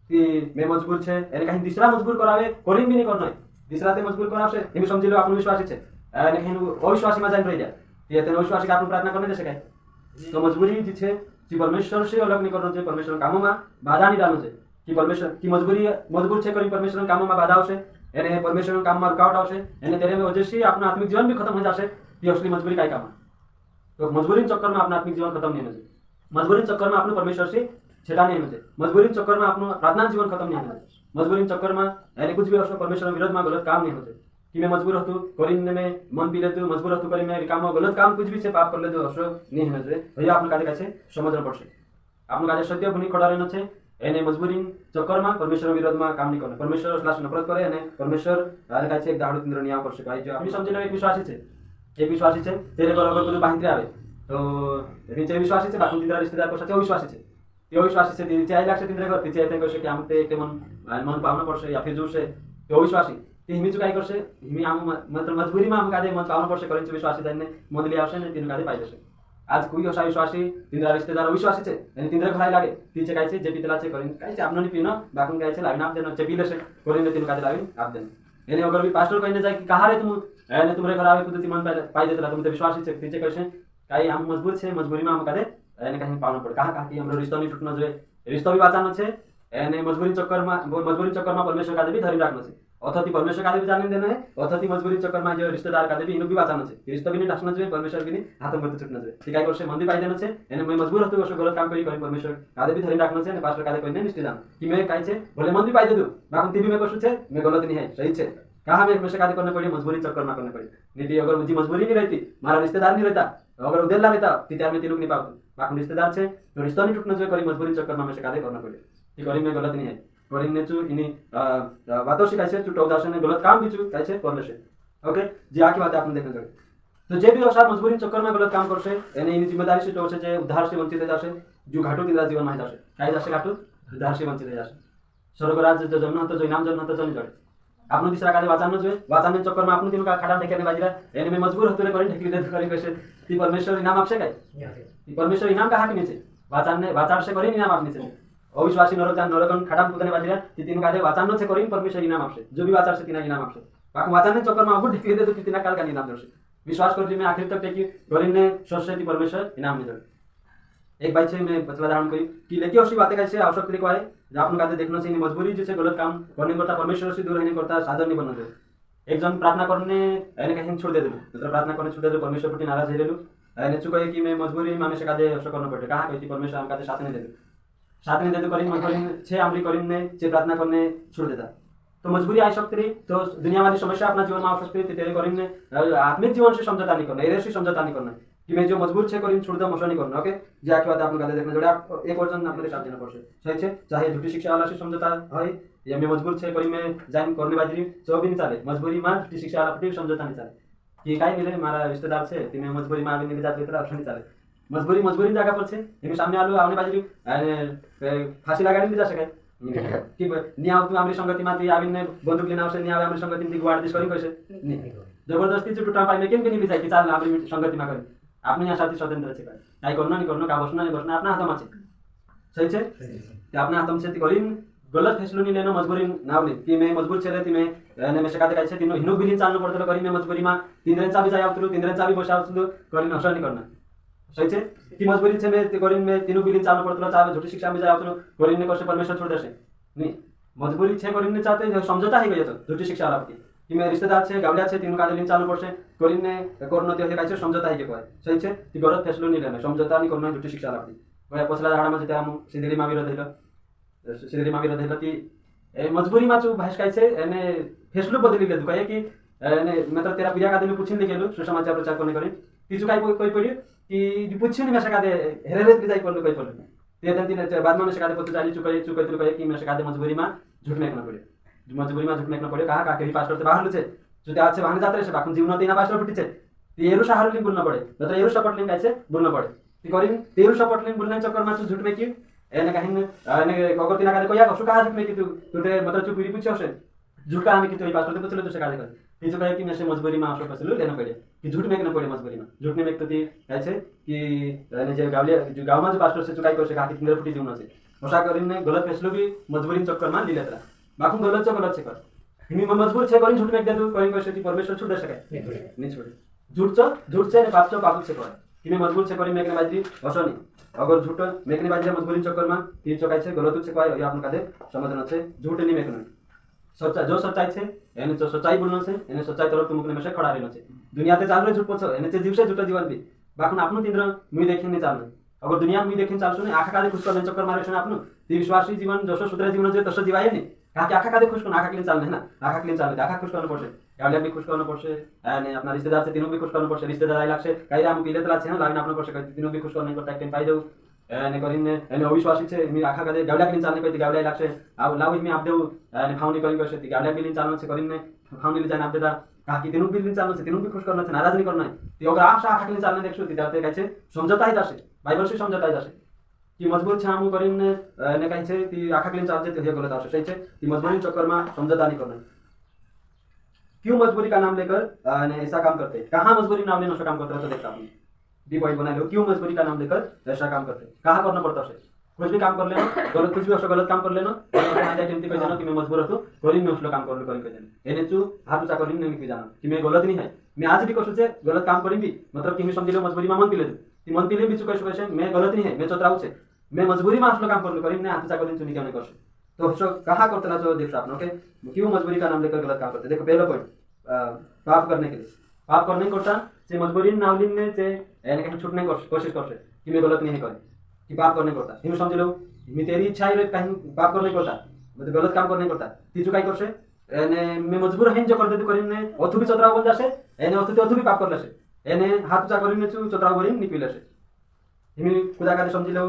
कि मैं मजबूर छे एने कहीं दूसरा मजबूर करावे करी भी नहीं करना दूसरा ते मजबूर करावसे एमी समझी लो आपन विश्वासी छे एने कहीं अविश्वासी में जान रही जाए ये तेन अविश्वासी का आपन प्रार्थना करने दे सके तो मजबूरी जी छे कि परमेश्वर से अलग नहीं करना छे परमेश्वर कामों में बाधा नहीं डालनो छे कि परमेश्वर की मजबूर छे करी परमेश्वर कामों में बाधा आवशे एने परमेश्वर काम में रुकावट आवशे एने तेरे में वजह से अपना आत्मिक जीवन भी खत्म हो जाशे ये असली मजबूरी काय काम तो मजबूरी चक्कर में अपना आत्मिक जीवन खत्म नहीं होने मजबूरी चक्कर में अपने परमेश्वर से छेड़ा नहीं होने मजबूरी चक्कर में अपना प्रार्थना जीवन खत्म नहीं होने मजबूरी चक्कर में एने कुछ भी असो परमेश्वर विरोध में गलत काम नहीं होते कि मैं मजबूर हतु करीने में मन भी लेतु मजबूर हतु करी में काम गलत काम कुछ भी से पाप कर ले तो असो नहीं होने भैया आपन काजे कैसे समझना पड़से आपन काजे सत्य भूमि खड़ा रहना छे एने मजबूरी चक्कर में परमेश्वर विरोध में काम नहीं करना परमेश्वर स्लाश नफरत करे एने परमेश्वर आले काचे एक दाहड़ू तिंद्र निया करसे भाई जो हम समझी लो एक विश्वासी छे तेरे बराबर कोई बाहिर आवे तो नीचे विश्वासी छे बाकी तिंद्र रिश्तेदार को साथे विश्वासी छे ते विश्वासी छे तिचे आई लागसे तिंद्र घर तिचे आते कसे कि हम ते मन पावना पड़से या फिर जोसे ते विश्वासी ते हिमी जो काय करसे हिमी हम मतलब मजबूरी में हम कादे मन पावना पड़से करिन विश्वासी जाने मन लिया आवशे ने तीन कादे पाई जसे आज कोई असा विश्वासी तिंद्रा रिश्तेदार विश्वासी छे आणि तिंद्रा घराय लागे तिचे काय छे जे पितला छे करिन काय छे आपनो नि पिनो बाकुन काय छे लाविन आप देनो चे पिले छे करिन तीन कादे लाविन आप देनो एने अगर भी पास्टर कहने जाय कि कहा रे तुम एने तुमरे घर आवे कुदती मन पाई देतला तुम ते विश्वासी छे तिचे कसे काय हम मजबूर छे मजबूरी में हम कादे एने कहीं पावना पड़े कहा कि हमरो रिश्ता नहीं टूटना जोए रिश्ता भी बाँचानो छे एने मजबूरी चक्कर में परमेश्वर कादे भी धरी राखनो छे अथवा परमेश्वर कादे भी जाने देना है अथवा मजबूरी चक्कर में जो रिश्तेदार कादे भी इनो भी बाँचानो छे रिश्ता भी नहीं ढासना जोए परमेश्वर भी नहीं हाथ में छूटना जोए ठीक है करसे मंदी पाई देनो छे एने मैं मजबूर हतो कसो गलत काम करी परमेश्वर कादे भी धरी राखनो छे ने पास्टर कादे कोई नहीं निष्ठा जान कि मैं काय छे भले मंदी पाई दे दू बाकुन टीवी में कसो छे मैं गलत नहीं है सही छे कहा मैं हमेशा कादे करने पड़ी मजबूरी चक्कर में करने पड़ी नीति अगर मुझे मजबूरी नहीं रहती मारा रिश्तेदार नहीं रहता अगर उदेला रहता तित्यार में तिलुक नहीं पावत बाकुन रिश्तेदार छे तो रिश्ता नहीं टूटना जोए करी मजबूरी चक्कर में हमेशा कादे करना पड़े कि करी में गलत नहीं है करी ने चु इनी बातों से कैसे चुटो दास ने गलत काम भी चु कैसे कर लेसे ओके जी आकी बात आपने देखने जोए तो जे भी असा मजबूरी चक्कर में गलत काम करसे एने इनी जिम्मेदारी से टोसे जे उद्धार से वंचित जासे जो घाटू तिला जीवन में जासे काय जासे घाटू उद्धार से वंचित जासे स्वर्गराज जो जन्म तो जो इनाम जन्म तो जनी जड़े आपनो दूसरा कादे वाचानो जोए वाचाने चक्कर में आपनो तीन का खाड़ा ढेके ने बाजरा एने में मजबूर हतुरे करी ढेकी दे करी कैसे ती परमेश्वर इनाम आपसे काय ती परमेश्वर इनाम का हाक नीचे वाचार से करी इनाम आप नीचे अविश्वासी नरकन खाड़ा पुतने बाजरा ती तीन कादे वाचानो से करी परमेश्वर इनाम आपसे जो भी वाचार से तीन इनाम आपसे बाकी वाचाने चक्कर में आपको ढेकी दे तो तीन काल का इनाम दर्शे विश्वास करती में आखिर तक टेकी करीने सरस्वती परमेश्वर इनाम नहीं दे एक बात से मैं बचला धारण करी कि लेके अशी बातें कैसे आवश्यक तरीको है आपण कादे देखनो से मजबूरी जैसे गलत काम करने करता परमेश्वर से दूर रहने करता साधन नहीं बनना एक जन प्रार्थना करने एने कहीं छोड़ दे देलु दूसरा प्रार्थना करने छोड़ दे परमेश्वर प्रति नाराज हे लेलु एने चु कहे कि मैं मजबूरी में हमेशा कादे असो करना पड़े कहा कहती परमेश्वर हम कादे साथ नहीं दे दो करी मजबूरी छे आमली करीने छे प्रार्थना करने छोड़ देता तो मजबूरी आ सकती रही तो दुनिया वाली समस्या अपना जीवन में आ सकती रही तेरे करीने आत्मिक जीवन से समझौता नहीं करना एरे से समझौता नहीं करना कि मैं जो मजबूर छे करीन छोड़ दो मसो नहीं करना ओके जे आकी बात आपन कादे देखने जोड़े आप एक वचन आपने साथ देना पड़से सही छे चाहे झूठी शिक्षा वाला से समझौता है या मैं मजबूर छे करी में जाइन करने बाजरी जो भी नहीं चले मजबूरी में झूठी शिक्षा वाला प्रति समझौता नहीं चले कि काई मिले मारा रिश्तेदार छे तिने मजबूरी में आगे नहीं जात लेतरा ऑप्शन नहीं चले मजबूरी जगह पर छे एके सामने आलो आवने बाजरी फांसी लगाड़ी नहीं जा सके की नियाव तू आमरी संगति मा ती आविन बंदूक लेना आवश्यक नियाव आमरी संगति ती गुवाड दिस करी कैसे जबरदस्ती जो टुटा पाई में केम के नहीं कि चाल आमरी संगति मा करी आपने यहाँ साथी स्वतंत्र छे काय करना नहीं करना का बसना नहीं बसना अपना हाथ में छे सही छे ते अपना हाथ में छे ती करीन गलत फैसलो नहीं लेना मजबूरी नावली कि मैं मजबूर छे ती मैं ने में सकाते काय छे तीनो हिनो बिलिन चालनो पडतो करी मैं मजबूरी मा तीनरेंचा भी जाय आवतलो तीनरेंचा भी बसा आवतलो करीन असर नहीं करना सही छे की मजबूरी छे मैं करीन में तीनो बिलिन चालनो पडतो चाहे झूठी शिक्षा में जाय आवतलो करीन ने कसे परमेश्वर छोड़ देसे नहीं मजबूरी छे करीन ने चाहते समझौता ही गयो तो झूठी शिक्षा वाला कि मैं रिश्तेदार छे गावलिया छे तीनो कादे लिन चालनो पड़से करीन ने करनो ते काय छे समझौता ही के कोय सही छे ती गलत फैसलो नहीं लेना समझौता नहीं करना झूठी शिक्षा लागती वया पसला झाडा मा जते हम सिंदरी मा विरोध ती मजबूरी मा जो भाष काय छे एने फैसलो बदली ले दुकाय कि एने मतलब तेरा पिया कादे में पूछिन ले गेलो सुसमाचार प्रचार करने करे ती जो काय कोई पड़ी कि पूछिन में सकादे हेरेरेत भी जाई पड़लो कोई पड़लो ते दिन दिन बाद में सकादे पतो जाली चुकाय तो कहे कि में सकादे मजबूरी मा झूठ नहीं करना पड़े मजबूरी मा झूठ नहीं करना पड़े कहा का के पास्टर ते बाहर लुचे जो ते आज से वाहन जात रे से बाकुन जीवन तीना पास्टर फुटी छे ती एरु सहार लिन बोलना पड़े मतलब एरु सपोर्ट लिन काय छे बोलना पड़े ती करिन तेरु सपोर्ट लिन बोलने चक्कर मा झूठ में की एने कहिन एने अगर तीना कादे कोया कसु कहा झूठ में कि तू ते मतलब चुप पूछे हसे झूठ का हमें कि तो पास्टर ते पूछले तो से कादे कर ती जो कहे कि में से मजबूरी मा आवश्यक फैसलो लेना पड़े कि झूठ में ना पड़े मजबूरी में झूठ में तो ती काय छे कि एने जे गावले जो गाव मा जो पास्टर से चुकाई कर से कहा कि तीन फुटी जीवन छे ओसा करिन ने गलत फैसलो भी मजबूरी चक्कर मा ले लेतरा बाकू गलत छे कर हिमी मजबूर छे करिन झूठ में दे दू करिन कैसे ती परमेश्वर छुड़ दे सके नहीं छोड़े झूठ छे ने पाप छे कर कि मजबूर छे करिन मेकने बाजी असो नहीं अगर झूठ मेकने बाजी मजबूरी चक्कर में ती चकाई छे गलत छे कोई या अपन कादे समझना छे झूठ नहीं मेकने सच्चाई जो सच्चाई छे एने जो सच्चाई बोलना छे एने सच्चाई तरफ तुमकने में से खड़ा रहना छे दुनिया ते चाल रे झूठ पोछो एने ते जीव से झूठ जीवन भी बाकुन आपनु तिंद्र मुई देखिन नहीं चालनो अगर दुनिया मुई देखिन चालसो ने आखा कादे खुश करने चक्कर मारे छे आपनु ती विश्वासी जीवन जसो सुधरे जीवन जे तसो जीवाय नहीं का आखा कादे खुश करना आखा क्लीन चालने है ना आखा क्लीन चालने आखा खुश करना पड़से गावलिया भी खुश करना पड़से एने अपना रिश्तेदार से तीनों भी खुश करना पड़से रिश्तेदार आई लागसे काई हम पीले तला छे ना लाइन आपन पड़से तीनों भी खुश करने को टाइम पाई दो एने करिन एने अविश्वासी छे मी आखा कादे गावलिया क्लीन चालने कोई गावलिया लागसे आ लाव मी आप देऊ एने फाउनी करिन करसे ती गावलिया क्लीन चालने से करिन ने फाउनी ले जाने आप देदा का कि तीनों भी चालने से तीनों भी खुश करना छे नाराज नहीं करना है ती अगर आशा आखा क्लीन चालने देखसो ती जाते काई छे समझौता ही जासे बाइबल से समझौता ही जासे कि मजबूर छे हम करिन ने काई छे ती आखा क्लीन चालजे ते गलत आवश्यक सही छे ती मजबूरी चक्कर में समझौता नहीं करना क्यों मजबूरी का नाम लेकर ऐसा काम करते हैं कहाँ मजबूरी नाम लेना काम करते हैं तो देखता हूँ डी पॉइंट बना लो क्यों मजबूरी का नाम लेकर ऐसा काम करते हैं कहाँ करना पड़ता है कुछ भी काम कर लेना गलत कुछ भी ऐसा गलत काम कर लेना कह जाना कि मैं मजबूर हूँ करीन में उसलो काम कर लो करीन कह जाना एने चू हाथ ऊंचा करीन नहीं जाना कि मैं गलत नहीं है मैं आज भी कसो से गलत काम करीन भी मतलब कि मैं समझ लो मजबूरी में मन पीले ती मन पीले भी चुका कैसे मैं गलत नहीं है मैं चतराऊ छे मैं मजबूरी में असलो काम कर लो करीन ने हाथ ऊंचा करीन चुनी क्या नहीं कर तो उसको कहाँ करते ना जो देखो आपने ओके क्यों मजबूरी का नाम लेकर गलत काम करते देखो पहला पॉइंट पाप करने के लिए पाप करने करता से मजबूरी नावलिन ने से यानी कहीं छूटने की कोशिश करसे कि मैं गलत नहीं करे कि पाप करने करता हिम समझ लो मैं तेरी इच्छा है कहीं पाप करने करता मतलब गलत काम करने करता ती जो काई करसे एने मैं मजबूर हईन जो करते करिन ने अथु भी चतराव बन जासे एने अथु भी पाप कर लेसे एने हाथ ऊंचा करिन छु चतराव बरिन निकल लेसे हिमी खुदा का समझ लो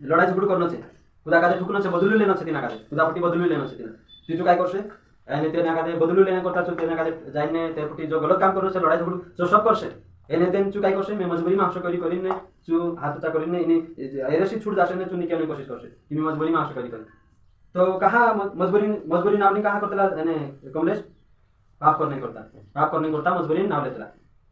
लड़ाई झगड़ करना छे खुदा का ठुकना छे बदलू लेना छे तिना का खुदा पट्टी बदलू लेना छे तिना ती जो काई करसे एने तेना का बदलू लेना करता छु तेना का जाइने ते पट्टी जो गलत काम करो से लड़ाई झगड़ जो सब करसे एने तेन चु काई करसे मैं मजबूरी में आवश्यक करिन ने चु हाथ ऊंचा करिन ने इने एरेसी छूट जासे ने चु निकलने की कोशिश करसे कि मैं मजबूरी में आवश्यक करिन तो कहाँ मजबूरी नाव नहीं कहाँ करतेला यानी कमलेश पाप करने करता मजबूरी नाव लेतेला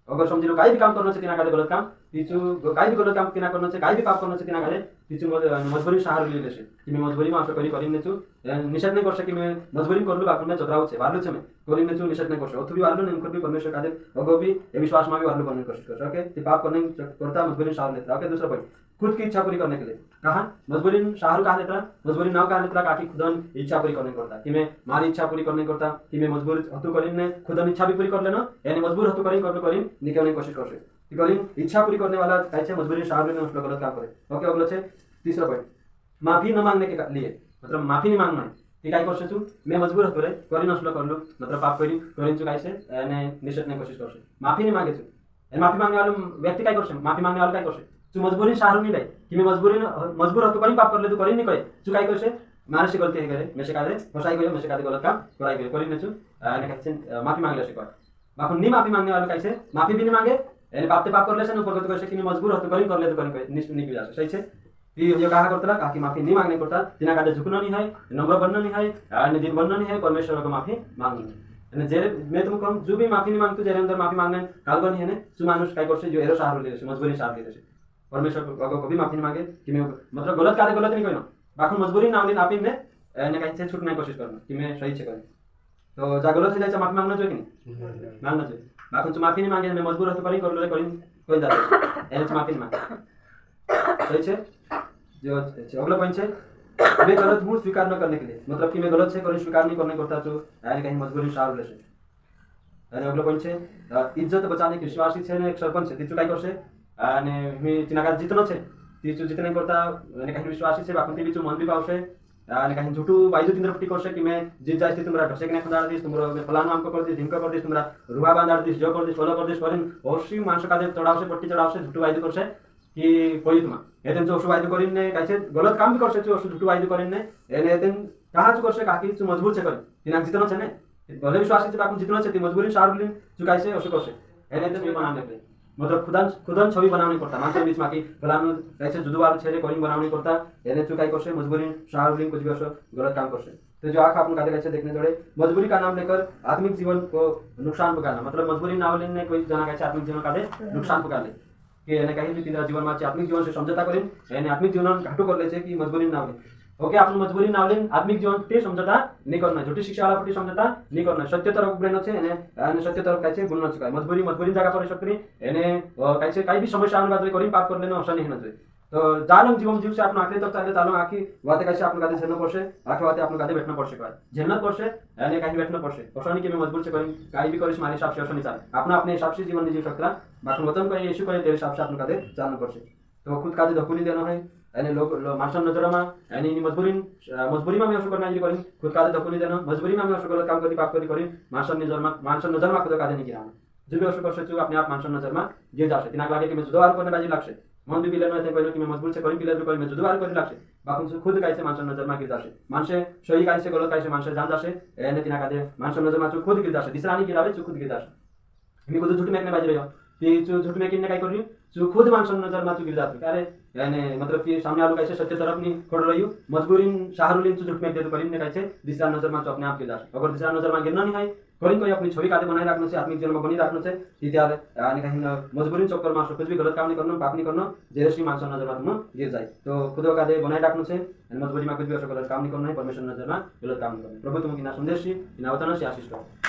अगर समझ लो काई भी काम करना चाहिए गलत काम तीचू काई भी गलत काम किना करना चाहिए काई भी पाप करना चाहिए तीचू मजबूरी सहार ले लेसे कि मैं मजबूरी में आवश्यक करी नेचू निषेध नहीं करसे कि मैं मजबूरी करलु बाप में चतराव छे वारलु छे मैं करी नेचू निषेध नहीं करसे अथु भी वारलु नहीं भी परमेश्वर कादे अगो भी ए विश्वास में भी वारलु करने की कोशिश करसे ओके ती पाप करने करता मजबूरी सहार लेता ओके दूसरा पॉइंट खुद की इच्छा पूरी करने के लिए कहा मजबूरी शाहरुख कहा लेता मजबूरी नाव कहा लेता काकी खुदन इच्छा पूरी करने करता कि मैं मारी इच्छा पूरी करने करता कि मैं मजबूर हतु करिन खुदन इच्छा भी पूरी कर लेना यानी मजबूर हतु करिन निकलने की कोशिश करसे करिन इच्छा पूरी करने वाला कैसे मजबूरी शाहरुख ने उसको गलत काम करे ओके अगला छे तीसरा पॉइंट माफी न मांगने के लिए मतलब माफी नहीं मांगना है कि काय करसे छु मैं मजबूर हतु रे करिन उसलो करलु मतलब पाप करिन छु कैसे यानी निषेध नहीं कोशिश करसे माफी नहीं मांगे छु माफी मांगने वाला व्यक्ति काय करसे माफी मांगने वाला काय करसे तू मजबूरी शाहरुख नहीं लाई कि मैं मजबूर हतु करी पाप कर ले तू करी नहीं करे तू काय करसे मानसी गलती करे मैं से कादे फसाई गयो मैं से कादे गलत काम कराई गयो करी नेचु यानी कैसे माफी मांग ले से कर बाकु नहीं माफी मांगने वाला कैसे माफी भी नहीं मांगे यानी पाप ते पाप कर ले से ऊपर तो कैसे कि मैं मजबूर हतु करी कर ले तो करी निश्चित नहीं जा सही छे कि ये कहा करता कहा कि माफी नहीं मांगने करता तिना कादे झुकना नहीं है नम्र बनना नहीं है और दिन बनना नहीं है परमेश्वर को माफी मांगनी है जे मैं तुमको कहूँ जो भी माफी नहीं मांगतो जेरे अंदर माफी मांगने काल बनी है ने जो मानुष काय करछे जो एरो सहारा ले मजबूरी सहारा ले परमेश्वर को कभी माफी नहीं मांगे कि मैं मतलब गलत कार्य गलत नहीं कहना बाकी मजबूरी ना नापी ने कहीं से छूटने की कोशिश करना कि मैं सही से करें तो जा गलत हो जाए माफी मांगना चाहिए कि नहीं मांगना चाहिए बाकी तो माफी नहीं मांगे मैं मजबूर होते करी कर कोई जाता है माफी नहीं मांगे सही है जो अगला पॉइंट है मैं गलत हूँ स्वीकार न करने के लिए मतलब कि मैं गलत से करी स्वीकार नहीं करने करता तो यानी कहीं मजबूरी सार ले અને અગલો પોઈન્ટ છે ઇજ્જત બચાવને કે વિશ્વાસી છે ને એક સરપંચ છે તે ચૂકાઈ કરશે અને મે તિનાકા જીતનો છે તે જીત નહીં કરતા અને કहीं વિશ્વાસી છે બાકી બીજું મન બી પાવશે અને કहीं झूठू बायजू तिंद्र पट्टी करसे कि मैं जीत जाए तुमरा ढसे के खंदाड़ दिस तुमरा मैं फलाना हमको कर दिस ढिमका कर दिस तुमरा रुहा बांधाड़ दिस जो कर दिस फॉलो कर दिस करिन अवश्य मानस का दे चढ़ावसे पट्टी चढ़ावसे झूठू बायजू करसे कि कोई तुमा एतन जो बायजू करिन ने कैसे गलत काम भी करसे जो झूठू बायजू करिन ने एने एतन कहा जो करसे काकी जो मजबूर से करिन तिना जितना छे ने भले विश्वासी से बाकी जितना छे ती मजबूरी सारलिन जो कैसे अवश्य करसे एने एतन ये बनाने के मतलब खुदन छवि बनाउने करता मान्छे बीचमा कि फलानु कैसे जुदुवार छेरे करिन बनाउने करता एने चुकाई करसे मजबूरी सारलिन कुछ भी असो गलत काम करसे तो जो आंख अपन कादे कैसे देखने जोड़े मजबूरी का नाम लेकर आत्मिक जीवन को नुकसान पहुंचाना मतलब मजबूरी ना होले ने कोई जना कैसे आत्मिक जीवन कादे नुकसान पहुंचा ले कि एने कहीं भी तिंद्रा जीवन में आत्मिक जीवन से समझौता करिन एने आत्मिक जीवन घाटो कर ले छे कि मजबूरी ना होले ओके आपन मजबूरी ना होले आत्मिक जीवन पे समझौता नहीं करना झूठी शिक्षा वाला पट्टी समझौता नहीं करना सत्य तरफ ब्रेन छे एने सत्य तरफ कैसे बोलना चुका मजबूरी जगह पर सकरी एने कैसे कई भी समस्या आने बाद करी पाप कर लेना अवसर नहीं होना तो जालम जीवन जीव से आपन आखिरी तक चाले चालो आखी वाते कैसे आपन गादे झेलना पड़से आखी वाते आपन गादे बैठना पड़से काय झेलना पड़से यानी कहीं बैठना पड़से अवसर नहीं कि मैं मजबूर से करी काई भी करिस मारे हिसाब से अवसर नहीं चाले अपना अपने हिसाब से जीवन जीव सकता बाकी वचन करे यीशु करे तेरे हिसाब से आपन गादे चालना पड़से तो खुद कादे धकुनी देना है यानी लोग मानसन नजरमा यानी मजबूरी में असो करना जी करी खुद कादे धकुनी देना मजबूरी में असो गलत काम करी पाप करी मानसन नजरमा खुद कादे नहीं गिराना जो भी असो कर सकते अपने आप मानसन नजरमा गिर जासे तिना लागे कि मैं जुदवार करने बाजी लागसे मन भी बिलन में कहलो कि मैं मजबूर से करी बिलन करी मैं जुदवार करी लागसे बाकी खुद कैसे मानसन नजरमा गिर जासे मानसे सही कैसे गलत कैसे मानसे जान जासे एने तिना कादे मानसन नजरमा खुद गिर जासे दिसरानी गिरावे खुद गिर जासे मी खुद झूठ मेकने बाजी रहो कि झूठ मेकिन ने काय करी जो खुद मानसन नजरमा गिर जाते अरे यानी मतलब कि सामने वालों कैसे सत्य तरफ नहीं खोड़ रही हूँ मजबूरी शाहरुलिन झूठ में दे तो करीन ने कैसे दूसरा नजर में अपने आप गिर जाए अगर दूसरा नजर में गिरना नहीं है करीन कोई अपनी छवि कादे बनाए रखने से आत्मिक जीवन में बनी रखने से इत्यादि यानी कहीं मजबूरी चक्कर में कुछ भी गलत काम नहीं करना पाप नहीं करना जैसे मानसन नजर में गिर जाए तो खुद कादे बनाए रखने से मजबूरी में कुछ भी गलत काम नहीं करना है परमेश्वर नजर में गलत काम नहीं करना प्रभु तुम की ना संदेश की ना वचन से आशीष करो।